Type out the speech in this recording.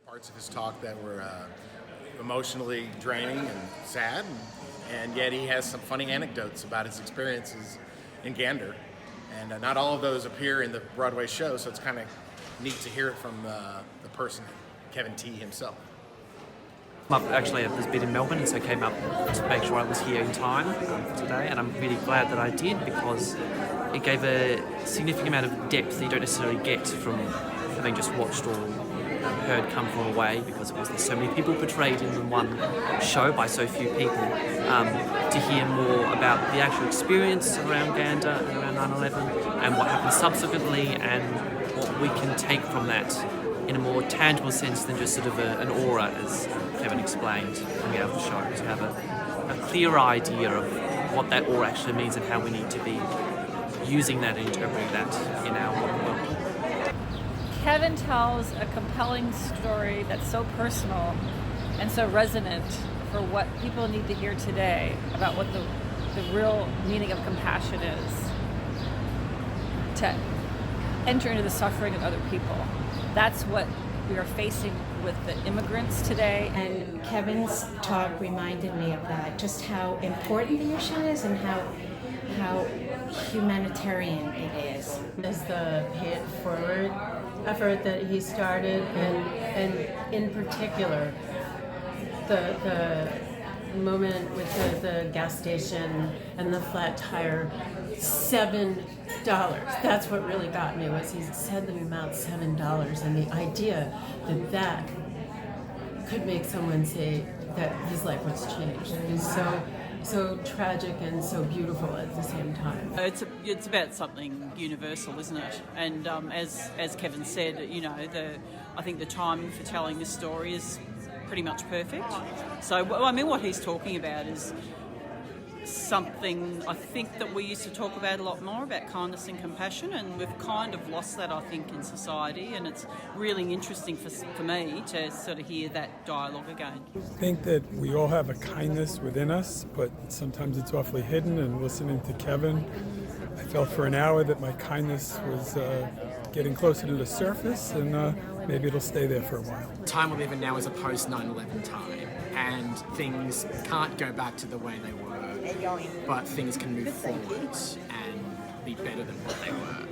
Parts of his talk that were emotionally draining and sad, and yet he has some funny anecdotes about his experiences in Gander. And not all of those appear in the Broadway show, so it's kind of neat to hear it from the person, Kevin T. himself. I'm up actually at this bit in Melbourne, so I came up to make sure I was here in time for today, and I'm really glad that I did because it gave a significant amount of depth that you don't necessarily get from having just watched or heard Come From Away, because there's so many people portrayed in the one show by so few people. To hear more about the actual experience around Gander and around 9/11 and what happened subsequently and what we can take from that in a more tangible sense than just sort of an aura, as Kevin explained coming out of the show, to have a clear idea of what that aura actually means and how we need to be using that and interpreting that in our modern world. Kevin tells a compelling story that's so personal and so resonant for what people need to hear today about what the real meaning of compassion is, to enter into the suffering of other people. That's what we are facing with the immigrants today. And Kevin's talk reminded me of that, just how important the issue is and how humanitarian it is. Is the Pay It Forward effort that he started, and in particular the moment with the gas station and the flat tire, $7. That's what really got me, was he said the amount $7, and the idea that could make someone say that his life was changed is so tragic and so beautiful at the same time. It's about something universal, isn't it? And as Kevin said, I think the timing for telling this story is pretty much perfect. So I mean, what he's talking about is something I think that we used to talk about a lot more, about kindness and compassion, and we've kind of lost that, I think, in society, and it's really interesting for me to sort of hear that dialogue again. I think that we all have a kindness within us, but sometimes it's awfully hidden, and listening to Kevin, I felt for an hour that my kindness was getting closer to the surface, and maybe it'll stay there for a while. The time we live in now is a post 9/11 time, and things can't go back to the way they were, but things can move forward and be better than what they were.